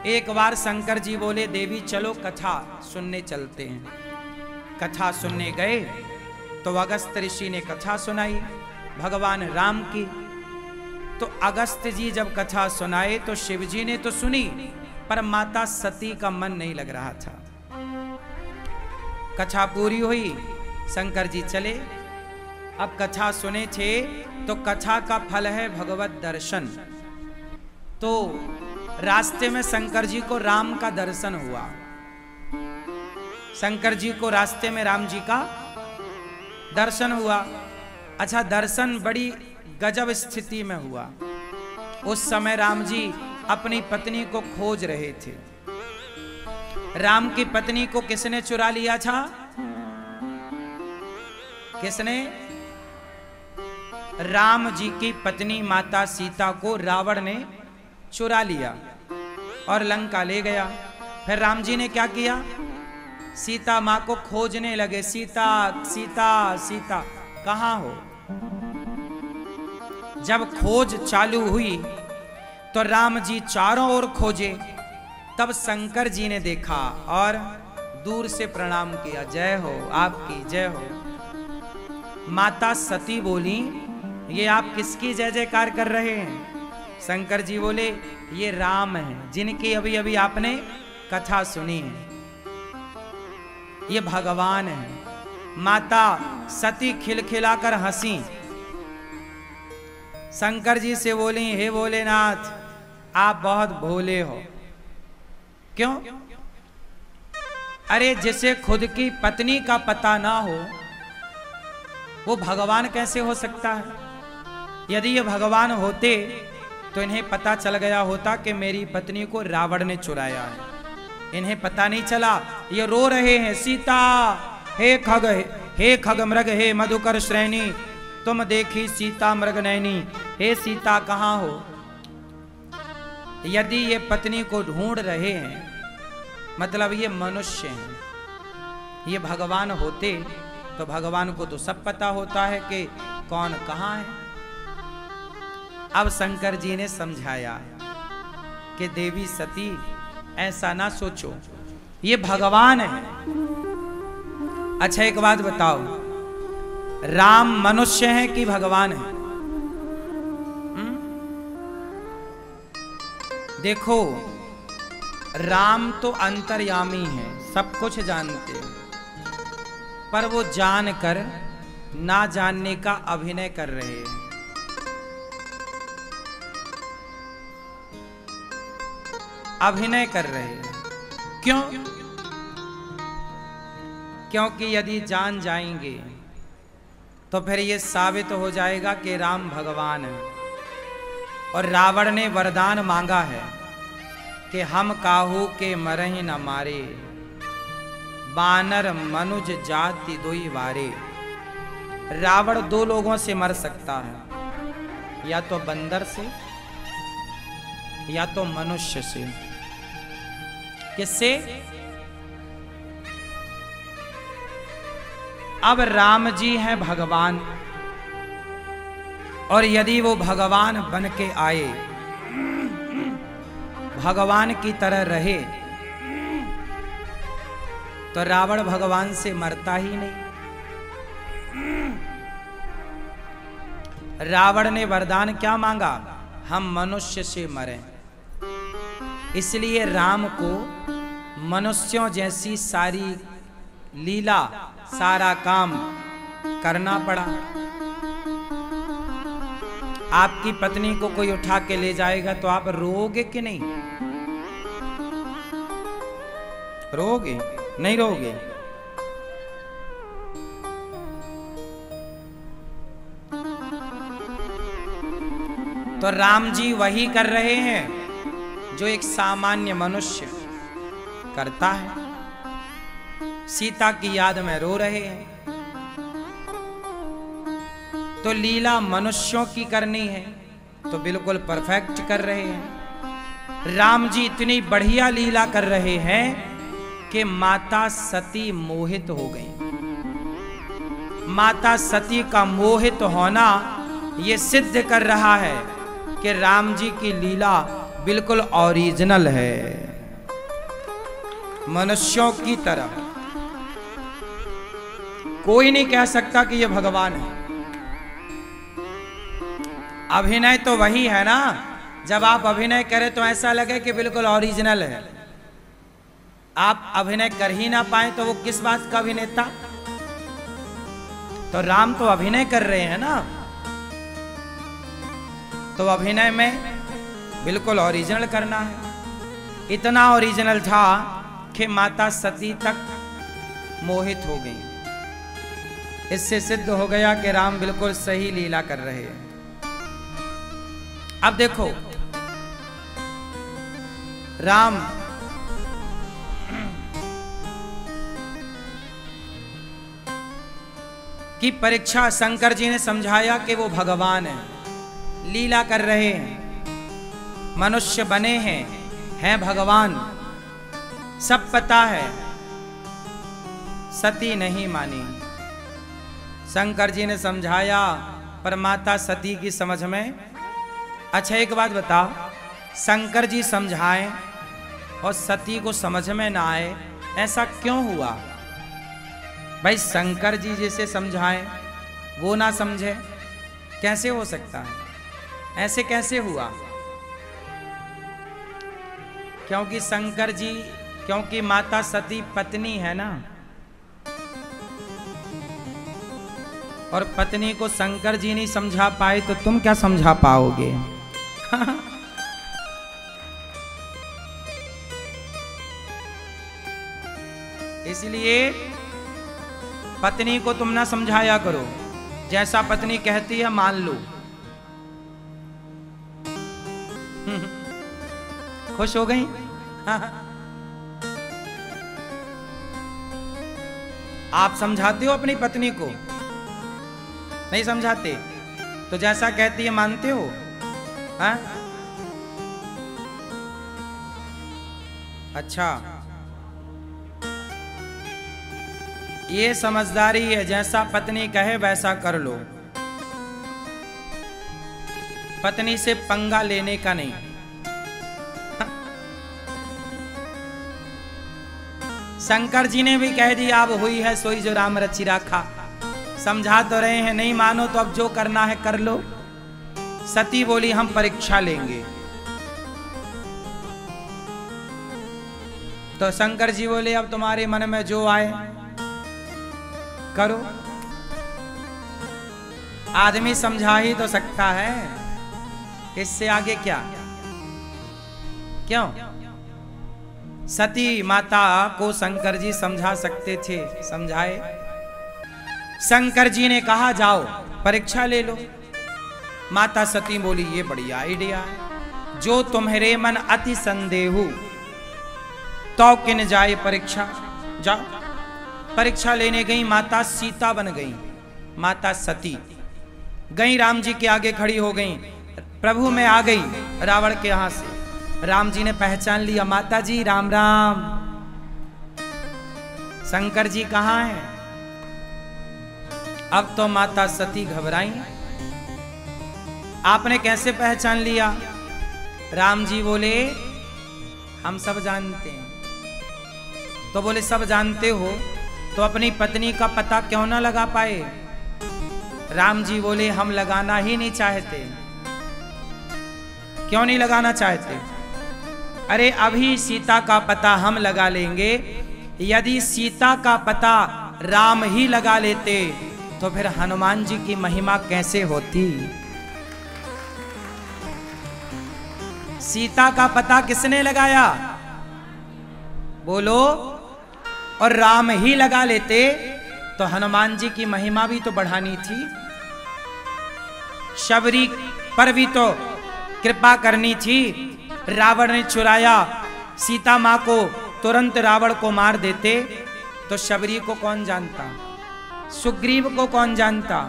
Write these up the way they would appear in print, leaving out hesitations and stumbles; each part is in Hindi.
एक बार शंकर जी बोले देवी चलो कथा सुनने चलते हैं। कथा सुनने गए तो अगस्त ऋषि ने कथा सुनाई भगवान राम की। तो अगस्त जी जब कथा सुनाए तो शिव जी ने तो सुनी, पर माता सती का मन नहीं लग रहा था। कथा पूरी हुई, शंकर जी चले। अब कथा सुने थे तो कथा का फल है भगवत दर्शन। तो रास्ते में शंकर जी को राम का दर्शन हुआ। शंकर जी को रास्ते में राम जी का दर्शन हुआ। अच्छा, दर्शन बड़ी गजब स्थिति में हुआ। उस समय राम जी अपनी पत्नी को खोज रहे थे। राम की पत्नी को किसने चुरा लिया था? किसने? राम जी की पत्नी माता सीता को रावण ने चुरा लिया और लंका ले गया। फिर राम जी ने क्या किया? सीता मां को खोजने लगे, सीता सीता सीता कहां हो। जब खोज चालू हुई तो राम जी चारों ओर खोजे। तब शंकर जी ने देखा और दूर से प्रणाम किया, जय हो, आपकी जय हो। माता सती बोली, ये आप किसकी जय जयकार कर रहे हैं? शंकर जी बोले, ये राम हैं जिनकी अभी अभी आपने कथा सुनी है, ये भगवान हैं। माता सती खिलखिलाकर हंसी। शंकर जी से बोली, हे भोलेनाथ आप बहुत भोले हो। क्यों? अरे जिसे खुद की पत्नी का पता ना हो वो भगवान कैसे हो सकता है? यदि ये भगवान होते तो इन्हें पता चल गया होता कि मेरी पत्नी को रावण ने चुराया है। इन्हें पता नहीं चला। ये रो रहे हैं, सीता हे खग मृग हे मधुकर श्रेणी, तुम देखी सीता मृग नैनी, हे सीता कहाँ हो। यदि ये पत्नी को ढूंढ रहे हैं मतलब ये मनुष्य हैं। ये भगवान होते तो भगवान को तो सब पता होता है कि कौन कहाँ है। अब शंकर जी ने समझाया कि देवी सती ऐसा ना सोचो, ये भगवान है। अच्छा एक बात बताओ, राम मनुष्य है कि भगवान है? देखो, राम तो अंतर्यामी है, सब कुछ जानते हैं, पर वो जानकर ना जानने का अभिनय कर रहे हैं। अभिनय कर रहे हैं। क्यों? क्योंकि यदि जान जाएंगे तो फिर ये साबित हो जाएगा कि राम भगवान है। और रावण ने वरदान मांगा है कि हम काहू के मरहि न मारे, बानर मनुज जाति दोई वारे। रावण दो लोगों से मर सकता है, या तो बंदर से या तो मनुष्य से। किससे? अब राम जी हैं भगवान, और यदि वो भगवान बन के आए, भगवान की तरह रहे, तो रावण भगवान से मरता ही नहीं। रावण ने वरदान क्या मांगा? हम मनुष्य से मरें। इसलिए राम को मनुष्यों जैसी सारी लीला, सारा काम करना पड़ा। आपकी पत्नी को कोई उठा के ले जाएगा तो आप रोओगे कि नहीं? रोओगे? नहीं रोओगे? तो राम जी वही कर रहे हैं जो एक सामान्य मनुष्य करता है। सीता की याद में रो रहे हैं, तो लीला मनुष्यों की करनी है तो बिल्कुल परफेक्ट कर रहे हैं। राम जी इतनी बढ़िया लीला कर रहे हैं कि माता सती मोहित हो गई। माता सती का मोहित होना ये सिद्ध कर रहा है कि राम जी की लीला बिल्कुल ओरिजिनल है। मनुष्यों की तरह। कोई नहीं कह सकता कि ये भगवान है। अभिनय तो वही है ना, जब आप अभिनय करें तो ऐसा लगे कि बिल्कुल ओरिजिनल है। आप अभिनय कर ही ना पाए तो वो किस बात का अभिनेता। तो राम तो अभिनय कर रहे हैं ना, तो अभिनय में बिल्कुल ओरिजिनल करना है। इतना ओरिजिनल था कि माता सती तक मोहित हो गई। इससे सिद्ध हो गया कि राम बिल्कुल सही लीला कर रहे हैं। अब देखो, राम की परीक्षा शंकर जी ने समझाया कि वो भगवान है, लीला कर रहे हैं, मनुष्य बने हैं भगवान, सब पता है। सती नहीं मानी। शंकर जी ने समझाया, पर माता सती की समझ में। अच्छा एक बात बताओ, शंकर जी समझाएं और सती को समझ में ना आए, ऐसा क्यों हुआ? भाई शंकर जी जिसे समझाएं वो ना समझे, कैसे हो सकता है? ऐसे कैसे हुआ? क्योंकि शंकर जी, क्योंकि माता सती पत्नी है ना, और पत्नी को शंकर जी नहीं समझा पाए तो तुम क्या समझा पाओगे? इसलिए पत्नी को तुम ना समझाया करो, जैसा पत्नी कहती है मान लो। खुश हो गई? आप समझाते हो अपनी पत्नी को? नहीं समझाते? तो जैसा कहती है मानते हो? हाँ? अच्छा, ये समझदारी है, जैसा पत्नी कहे वैसा कर लो। पत्नी से पंगा लेने का नहीं। शंकर जी ने भी कह दिया, अब हुई है सोई जो राम रचि राखा। समझा तो रहे हैं, नहीं मानो तो अब जो करना है कर लो। सती बोली हम परीक्षा लेंगे। तो शंकर जी बोले अब तुम्हारे मन में जो आए करो। आदमी समझा ही तो सकता है, इससे आगे क्या? क्यों? सती माता को शंकर जी समझा सकते थे, समझाए। शंकर जी ने कहा जाओ परीक्षा ले लो। माता सती बोली ये बढ़िया आइडिया है, जो तुम्हारे मन अति संदेहु तो किन जाए परीक्षा। जाओ। परीक्षा लेने गई, माता सीता बन गई। माता सती गई, राम जी के आगे खड़ी हो गई। प्रभु में आ गई रावण के यहां से। राम जी ने पहचान लिया, माता जी राम राम। शंकर जी कहाँ हैं? अब तो माता सती घबराई। आपने कैसे पहचान लिया? राम जी बोले हम सब जानते हैं। तो बोले सब जानते हो तो अपनी पत्नी का पता क्यों ना लगा पाए? राम जी बोले हम लगाना ही नहीं चाहते। क्यों नहीं लगाना चाहते? अरे अभी सीता का पता हम लगा लेंगे। यदि सीता का पता राम ही लगा लेते तो फिर हनुमान जी की महिमा कैसे होती? सीता का पता किसने लगाया? बोलो। और राम ही लगा लेते तो हनुमान जी की महिमा भी तो बढ़ानी थी। शबरी पर भी तो कृपा करनी थी। रावण ने चुराया सीता मां को, तुरंत रावण को मार देते तो शबरी को कौन जानता? सुग्रीव को कौन जानता?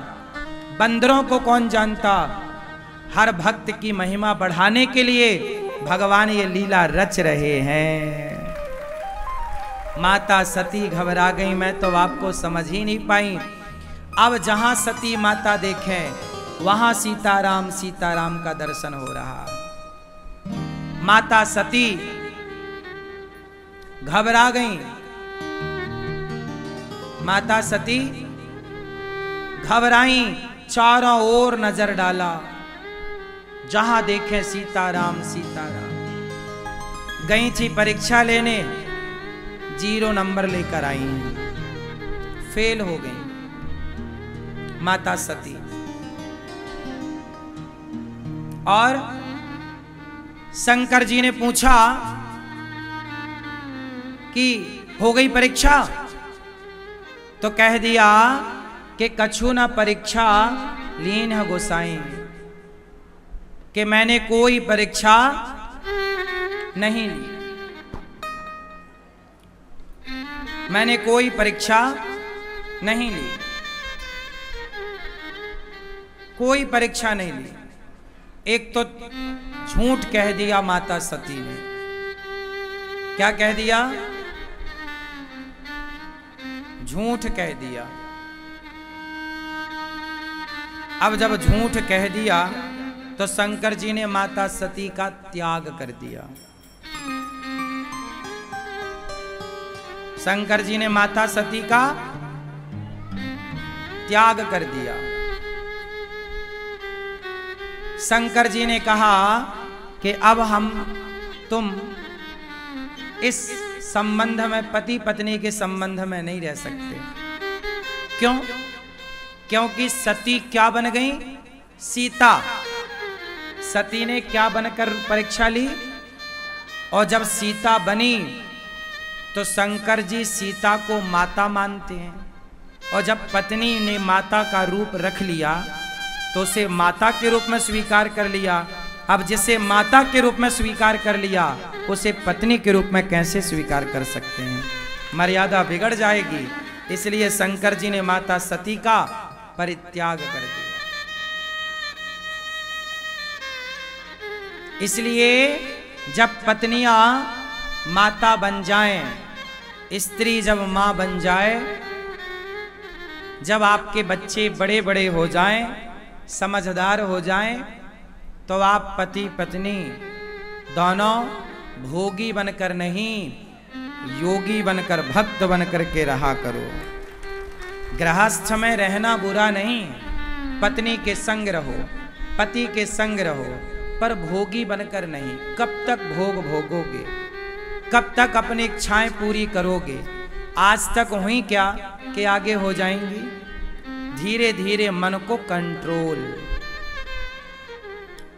बंदरों को कौन जानता? हर भक्त की महिमा बढ़ाने के लिए भगवान ये लीला रच रहे हैं। माता सती घबरा गई, मैं तो आपको समझ ही नहीं पाई। अब जहां सती माता देखें वहां सीताराम का दर्शन हो रहा। माता सती घबरा गईं। माता सती घबराईं, चारों ओर नजर डाला, जहां देखें सीताराम सीताराम। गई थी परीक्षा लेने, 0 नंबर लेकर आई, फेल हो गई माता सती। और शंकर जी ने पूछा कि हो गई परीक्षा? तो कह दिया कि कछु न परीक्षा लीन है गोसाई, कि मैंने कोई परीक्षा नहीं ली, मैंने कोई परीक्षा नहीं ली, कोई परीक्षा नहीं ली। एक तो झूठ कह दिया माता सती ने। क्या कह दिया? झूठ कह दिया। अब जब झूठ कह दिया तो शंकर जी ने माता सती का त्याग कर दिया। शंकर जी ने माता सती का त्याग कर दिया। शंकर जी ने कहा कि अब हम तुम इस संबंध में, पति पत्नी के संबंध में नहीं रह सकते। क्यों? क्योंकि सती क्या बन गई? सीता। सती ने क्या बनकर परीक्षा ली? और जब सीता बनी तो शंकर जी सीता को माता मानते हैं, और जब पत्नी ने माता का रूप रख लिया तो उसे माता के रूप में स्वीकार कर लिया। अब जिसे माता के रूप में स्वीकार कर लिया उसे पत्नी के रूप में कैसे स्वीकार कर सकते हैं? मर्यादा बिगड़ जाएगी। इसलिए शंकर जी ने माता सती का परित्याग कर दिया। इसलिए जब पत्नियां माता बन जाएं, स्त्री जब मां बन जाए, जब आपके बच्चे बड़े बड़े हो जाएं, समझदार हो जाएं, तो आप पति पत्नी दोनों भोगी बनकर नहीं, योगी बनकर, भक्त बनकर के रहा करो। गृहस्थ में रहना बुरा नहीं, पत्नी के संग रहो, पति के संग रहो, पर भोगी बनकर नहीं। कब तक भोग भोगोगे? कब तक अपनी इच्छाएं पूरी करोगे? आज तक हुई क्या कि आगे हो जाएंगी? धीरे धीरे मन को कंट्रोल।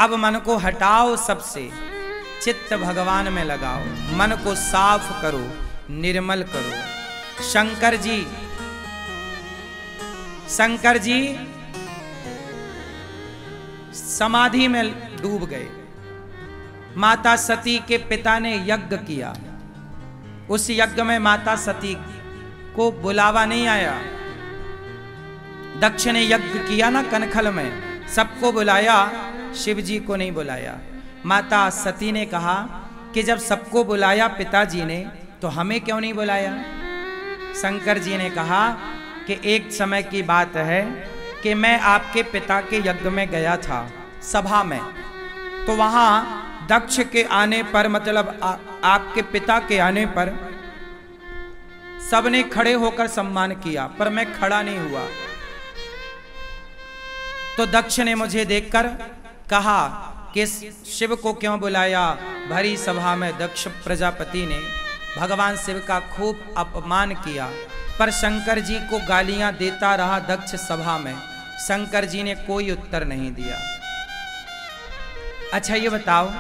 अब मन को हटाओ सबसे, चित्त भगवान में लगाओ, मन को साफ करो, निर्मल करो। शंकर जी समाधि में डूब गए। माता सती के पिता ने यज्ञ किया। उस यज्ञ में माता सती को बुलावा नहीं आया। दक्ष ने यज्ञ किया ना कनखल में, सबको बुलाया, शिव जी को नहीं बुलाया। माता सती ने कहा कि जब सबको बुलाया पिताजी ने तो हमें क्यों नहीं बुलाया? शंकर जी ने कहा कि एक समय की बात है कि मैं आपके पिता के यज्ञ में गया था सभा में, तो वहां दक्ष के आने पर, मतलब आपके पिता के आने पर सबने खड़े होकर सम्मान किया, पर मैं खड़ा नहीं हुआ। तो दक्ष ने मुझे देखकर कहा कि शिव को क्यों बुलाया? भरी सभा में दक्ष प्रजापति ने भगवान शिव का खूब अपमान किया, पर शंकर जी को गालियां देता रहा दक्ष सभा में। शंकर जी ने कोई उत्तर नहीं दिया। अच्छा ये बताओ,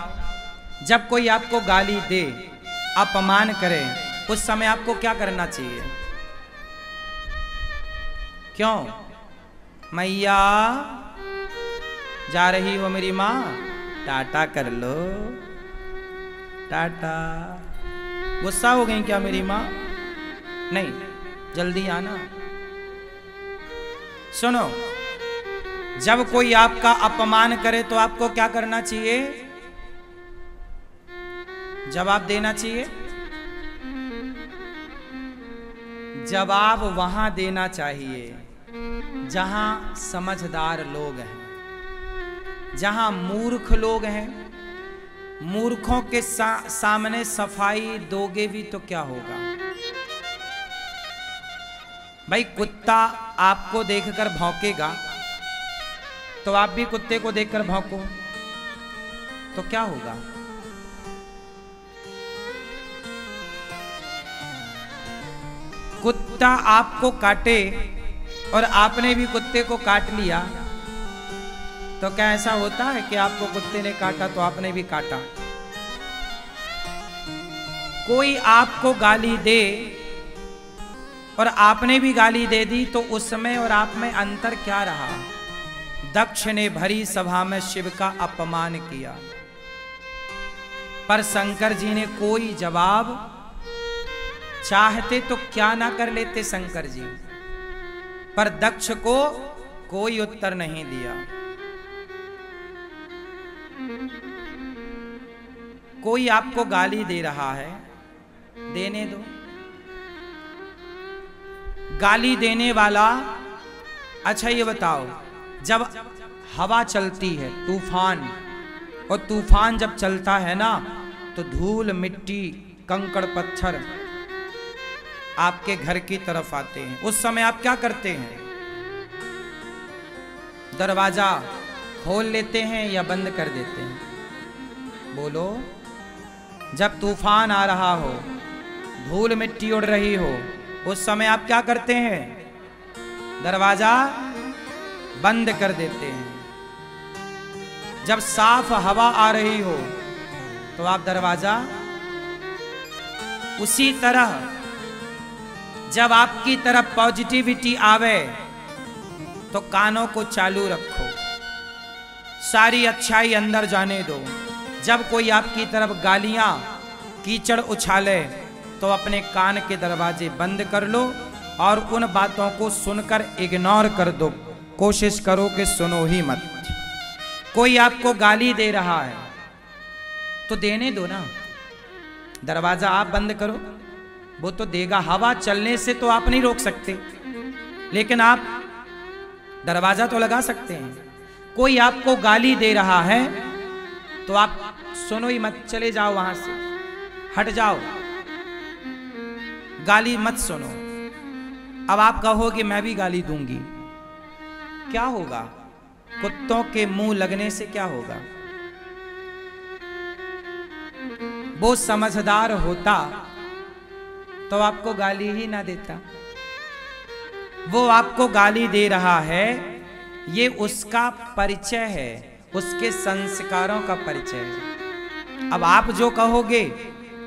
जब कोई आपको गाली दे, अपमान करे, उस समय आपको क्या करना चाहिए? क्यों? मैया जा रही हो मेरी माँ, टाटा कर लो, टाटा। गुस्सा हो गई क्या मेरी माँ? नहीं, जल्दी आना। सुनो, जब कोई आपका अपमान करे तो आपको क्या करना चाहिए? जवाब देना चाहिए। जवाब वहां देना चाहिए जहां समझदार लोग हैं। जहां मूर्ख लोग हैं मूर्खों के सामने सफाई दोगे भी तो क्या होगा। भाई कुत्ता आपको देखकर भौंकेगा तो आप भी कुत्ते को देखकर भौंको तो क्या होगा। कुत्ता आपको काटे और आपने भी कुत्ते को काट लिया तो क्या ऐसा होता है कि आपको कुत्ते ने काटा तो आपने भी काटा। कोई आपको गाली दे और आपने भी गाली दे दी तो उसमें और आप में अंतर क्या रहा। दक्ष ने भरी सभा में शिव का अपमान किया पर शंकर जी ने कोई जवाब, चाहते तो क्या ना कर लेते शंकर जी, पर दक्ष को कोई उत्तर नहीं दिया। कोई आपको गाली दे रहा है, देने दो। गाली देने वाला, अच्छा ये बताओ, जब हवा चलती है तूफान, और तूफान जब चलता है ना तो धूल मिट्टी कंकड़ पत्थर आपके घर की तरफ आते हैं, उस समय आप क्या करते हैं? दरवाजा खोल लेते हैं या बंद कर देते हैं? बोलो। जब तूफान आ रहा हो, धूल मिट्टी उड़ रही हो, उस समय आप क्या करते हैं? दरवाजा बंद कर देते हैं। जब साफ हवा आ रही हो तो आप दरवाजा, उसी तरह जब आपकी तरफ पॉजिटिविटी आवे तो कानों को चालू रखो, सारी अच्छाई अंदर जाने दो। जब कोई आपकी तरफ गालियां कीचड़ उछाले तो अपने कान के दरवाजे बंद कर लो और उन बातों को सुनकर इग्नोर कर दो, कोशिश करो कि सुनो ही मत। कोई आपको गाली दे रहा है तो देने दो ना, दरवाजा आप बंद करो, वो तो देगा। हवा चलने से तो आप नहीं रोक सकते, लेकिन आप दरवाजा तो लगा सकते हैं। कोई आपको गाली दे रहा है तो आप सुनो ही मत, चले जाओ वहां से, हट जाओ, गाली मत सुनो। अब आप कहोगे मैं भी गाली दूंगी, क्या होगा? कुत्तों के मुंह लगने से क्या होगा? वो समझदार होता तो आपको गाली ही ना देता। वो आपको गाली दे रहा है, ये उसका परिचय है, उसके संस्कारों का परिचय है। अब आप जो कहोगे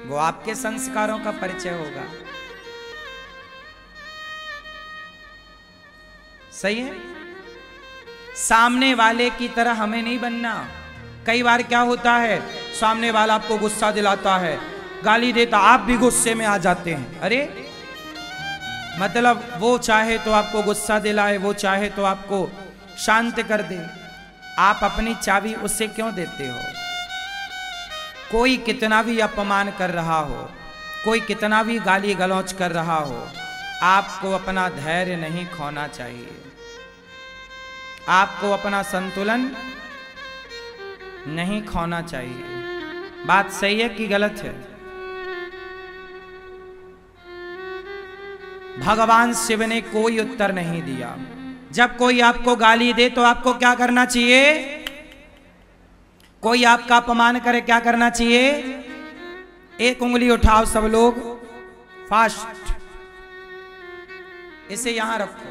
वो आपके संस्कारों का परिचय होगा। सही है? सामने वाले की तरह हमें नहीं बनना। कई बार क्या होता है, सामने वाला आपको गुस्सा दिलाता है, गाली देता, आप भी गुस्से में आ जाते हैं। अरे मतलब वो चाहे तो आपको गुस्सा दिलाए, वो चाहे तो आपको शांत कर दे, आप अपनी चाबी उससे क्यों देते हो? कोई कितना भी अपमान कर रहा हो, कोई कितना भी गाली गलौज कर रहा हो, आपको अपना धैर्य नहीं खोना चाहिए। आपको अपना संतुलन नहीं खोना चाहिए। बात सही है कि गलत है? भगवान शिव ने कोई उत्तर नहीं दिया। जब कोई आपको गाली दे तो आपको क्या करना चाहिए? कोई आपका अपमान करे क्या करना चाहिए? एक उंगली उठाओ सब लोग, फास्ट, इसे यहां रखो।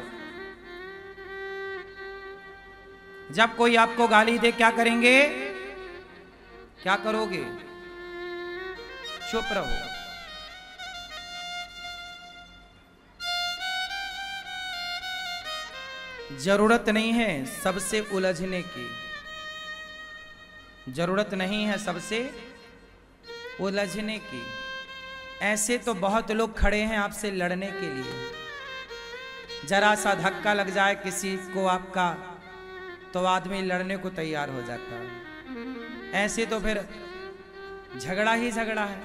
जब कोई आपको गाली दे क्या करेंगे? क्या करोगे? चुप रहो। जरूरत नहीं है सबसे उलझने की, जरूरत नहीं है सबसे उलझने की। ऐसे तो बहुत लोग खड़े हैं आपसे लड़ने के लिए। जरा सा धक्का लग जाए किसी को आपका तो आदमी लड़ने को तैयार हो जाता है। ऐसे तो फिर झगड़ा ही झगड़ा है,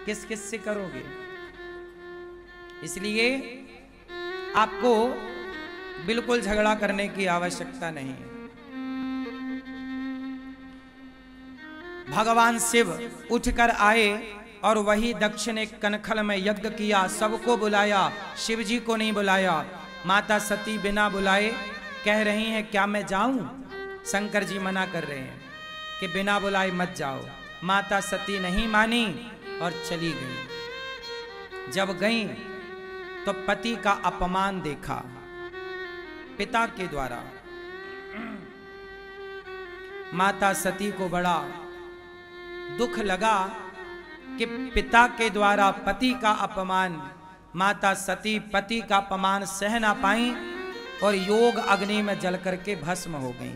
किस किस से करोगे? इसलिए आपको बिल्कुल झगड़ा करने की आवश्यकता नहीं है। भगवान शिव उठकर आए और वही दक्ष ने कनखल में यज्ञ किया, सबको बुलाया, शिव जी को नहीं बुलाया। माता सती बिना बुलाए कह रही हैं क्या मैं जाऊं? शंकर जी मना कर रहे हैं कि बिना बुलाए मत जाओ। माता सती नहीं मानी और चली गई। जब गई तो पति का अपमान देखा पिता के द्वारा। माता सती को बड़ा दुख लगा कि पिता के द्वारा पति का अपमान। माता सती पति का अपमान सह ना पाई और योग अग्नि में जल करके भस्म हो गई।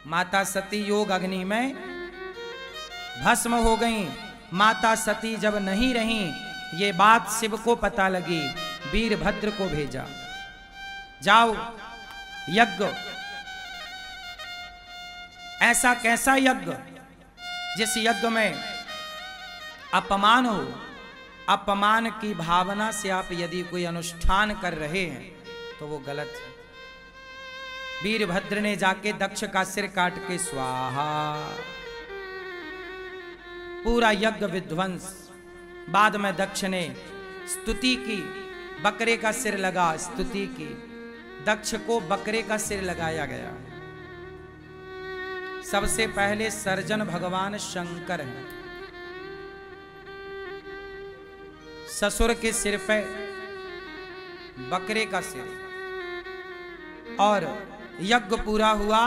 माता सती योग अग्नि में भस्म हो गई। माता सती जब नहीं रही, ये बात शिव को पता लगी, वीरभद्र को भेजा, जाओ यज्ञ। ऐसा कैसा यज्ञ जिस यज्ञ में अपमान हो? अपमान की भावना से आप यदि कोई अनुष्ठान कर रहे हैं तो वो गलत है। वीरभद्र ने जाके दक्ष का सिर काट के स्वाहा, पूरा यज्ञ विध्वंस। बाद में दक्ष ने स्तुति की, बकरे का सिर लगा, स्तुति की। दक्ष को बकरे का सिर लगाया गया। सबसे पहले सर्जन भगवान शंकर हैं। ससुर के सिर पे बकरे का सिर। और यज्ञ पूरा हुआ।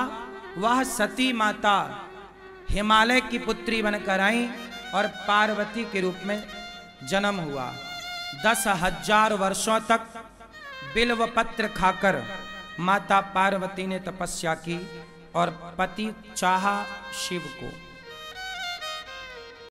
वह सती माता हिमालय की पुत्री बनकर आई और पार्वती के रूप में जन्म हुआ। 10,000 वर्षों तक बिल्व पत्र खाकर माता पार्वती ने तपस्या की और पति चाहा शिव को।